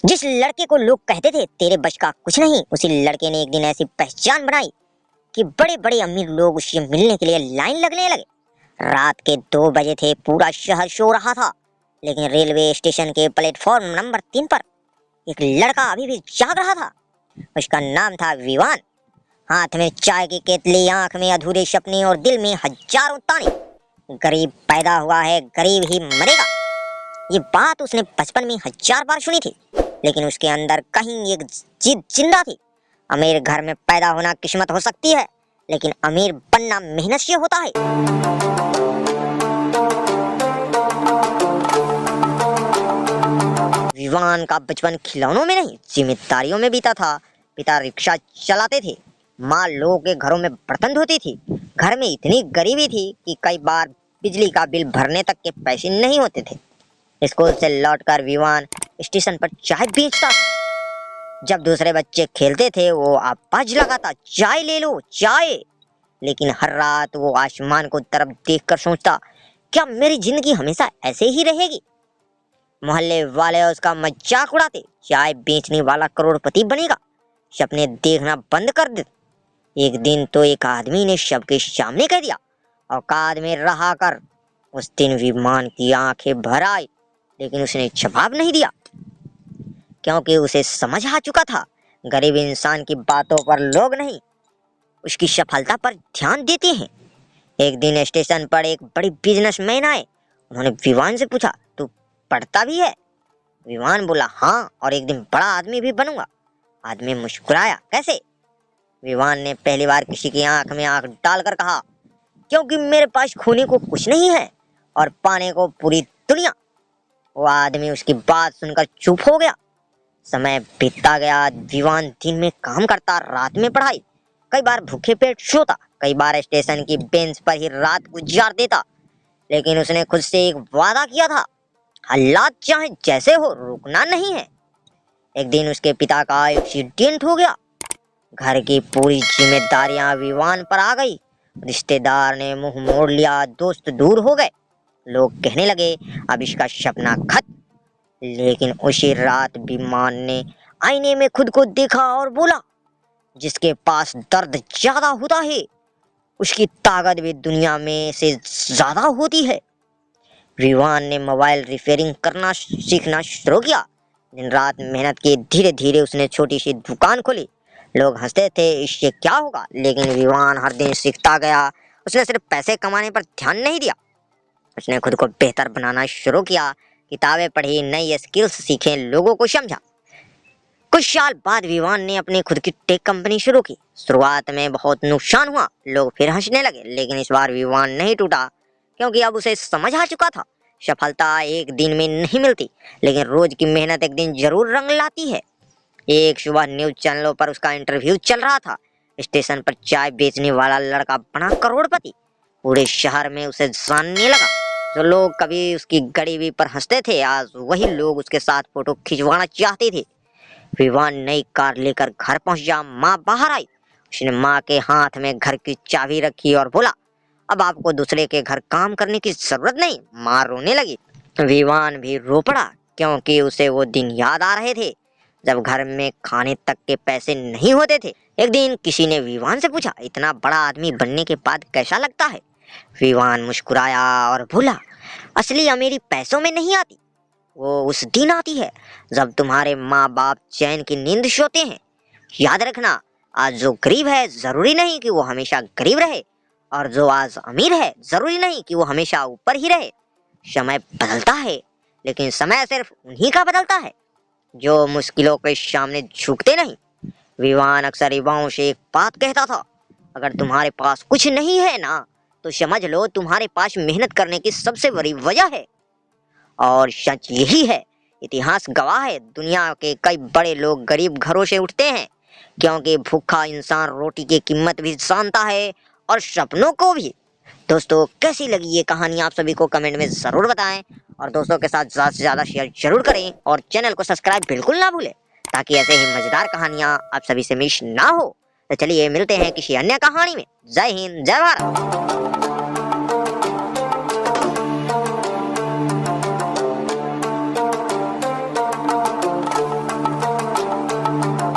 जिस लड़के को लोग कहते थे तेरे बस का कुछ नहीं, उसी लड़के ने एक दिन ऐसी पहचान बनाई कि बड़े बड़े अमीर लोग उससे मिलने के लिए लाइन लगने लगे। रात के 2 बजे थे, पूरा शहर सो रहा था, लेकिन रेलवे स्टेशन के प्लेटफॉर्म नंबर 3 पर एक लड़का अभी भी जाग रहा था। उसका नाम था विवान। हाथ में चाय की केतली, आंख में अधूरे सपने और दिल में हजारों ताने। गरीब पैदा हुआ है, गरीब ही मरेगा। ये बात उसने बचपन में 1000 बार सुनी थी, लेकिन उसके अंदर कहीं एक जिद जिंदा थी। अमीर घर में पैदा होना किस्मत हो सकती है, लेकिन अमीर बनना मेहनत से होता है। विवान का बचपन खिलौनों में नहीं, जिम्मेदारियों में बीता था। पिता रिक्शा चलाते थे, माँ लोगों के घरों में बर्तन धोती थी। घर में इतनी गरीबी थी कि कई बार बिजली का बिल भरने तक के पैसे नहीं होते थे। स्कूल से लौटकर विवान स्टेशन पर चाय बेचता था। जब दूसरे बच्चे खेलते थे वो आवाज लगाता, चाय ले लो चाय। लेकिन हर रात वो आसमान को तरफ देखकर सोचता, क्या मेरी जिंदगी हमेशा ऐसे ही रहेगी? मोहल्ले वाले उसका मजाक उड़ाते, चाय बेचने वाला करोड़पति बनेगा, सपने देखना बंद कर दे। एक दिन तो एक आदमी ने सबके सामने कह दिया, औकात में रहा कर। उस दिन विमान की आंखें भर आई, लेकिन उसने जवाब नहीं दिया, क्योंकि उसे समझ आ चुका था गरीब इंसान की बातों पर लोग नहीं, उसकी सफलता पर ध्यान देते हैं। एक दिन स्टेशन पर एक बड़ी बिजनेसमैन आए। उन्होंने विवान से पूछा, तू पढ़ता भी है? विवान बोला, हाँ, और एक दिन बड़ा आदमी भी बनूंगा। आदमी मुस्कुराया, कैसे? विवान ने पहली बार किसी की आंख में आंख डालकर कहा, क्योंकि मेरे पास खोने को कुछ नहीं है और पाने को पूरी दुनिया। वो आदमी उसकी बात सुनकर चुप हो गया। समय बीतता गया। विवान दिन में काम करता, रात में पढ़ाई। कई बार भूखे पेट सोता, कई बार स्टेशन की बेंच पर ही रात गुजार देता। लेकिन उसने खुद से एक वादा किया था, हालात चाहे जैसे हो, रुकना नहीं है। एक दिन उसके पिता का एक्सीडेंट हो गया। घर की पूरी जिम्मेदारियां विवान पर आ गई। रिश्तेदार ने मुंह मोड़ लिया, दोस्त दूर हो गए। लोग कहने लगे, अब इसका सपना खत्म। लेकिन उसी रात विमान ने आईने में खुद को देखा और बोला, जिसके पास दर्द ज्यादा होता है उसकी ताकत भी दुनिया में से ज्यादा होती है। विवान ने मोबाइल रिपेयरिंग करना सीखना शुरू किया। दिन रात मेहनत की, धीरे धीरे उसने छोटी सी दुकान खोली। लोग हंसते थे, इससे क्या होगा, लेकिन विवान हर दिन सीखता गया। उसने सिर्फ पैसे कमाने पर ध्यान नहीं दिया, उसने खुद को बेहतर बनाना शुरू किया। किताबें पढ़ी, नई स्किल्स सीखे, लोगों को समझा। कुछ साल बाद विवान ने अपनी खुद की टेक कंपनी शुरू की। शुरुआत में बहुत नुकसान हुआ, लोग फिर हंसने लगे, लेकिन इस बार विवान नहीं टूटा, क्योंकि अब उसे समझ आ चुका था सफलता एक दिन में नहीं मिलती, लेकिन रोज की मेहनत एक दिन जरूर रंग लाती है। एक सुबह न्यूज चैनलों पर उसका इंटरव्यू चल रहा था। स्टेशन पर चाय बेचने वाला लड़का बना करोड़पति। पूरे शहर में उसे जानने लगा। जो लोग कभी उसकी गरीबी पर हंसते थे, आज वही लोग उसके साथ फोटो खिंचवाना चाहते थे। विवान नई कार लेकर घर पहुंचा। माँ बाहर आई। उसने माँ के हाथ में घर की चाबी रखी और बोला, अब आपको दूसरे के घर काम करने की जरूरत नहीं। माँ रोने लगी। विवान भी रो पड़ा, क्योंकि उसे वो दिन याद आ रहे थे जब घर में खाने तक के पैसे नहीं होते थे। एक दिन किसी ने विवान से पूछा, इतना बड़ा आदमी बनने के बाद कैसा लगता है? विवान मुस्कुराया और बोला, असली अमीरी पैसों में नहीं आती, वो उस दिन आती है जब तुम्हारे माँ बाप चैन की नींद सोते हैं। याद रखना, आज जो गरीब है जरूरी नहीं कि वो हमेशा गरीब रहे, और जो आज अमीर है जरूरी नहीं कि वो हमेशा ऊपर ही रहे। समय बदलता है, लेकिन समय सिर्फ उन्हीं का बदलता है जो मुश्किलों के सामने झुकते नहीं। विवान अक्सर युवाओं से एक बात कहता था, अगर तुम्हारे पास कुछ नहीं है ना, तो समझ लो तुम्हारे पास मेहनत करने की सबसे बड़ी वजह है। और सच यही है, इतिहास गवाह है, दुनिया के कई बड़े लोग गरीब घरों से उठते हैं, क्योंकि भूखा इंसान रोटी की कीमत भी जानता है और सपनों को भी। दोस्तों, कैसी लगी ये कहानी आप सभी को कमेंट में जरूर बताएं, और दोस्तों के साथ ज़्यादा से ज़्यादा शेयर जरूर करें, और चैनल को सब्सक्राइब बिल्कुल ना भूलें, ताकि ऐसे ही मजेदार कहानियां आप सभी से मिस ना हो। तो चलिए मिलते हैं किसी अन्य कहानी में। जय हिंद, जय भारत।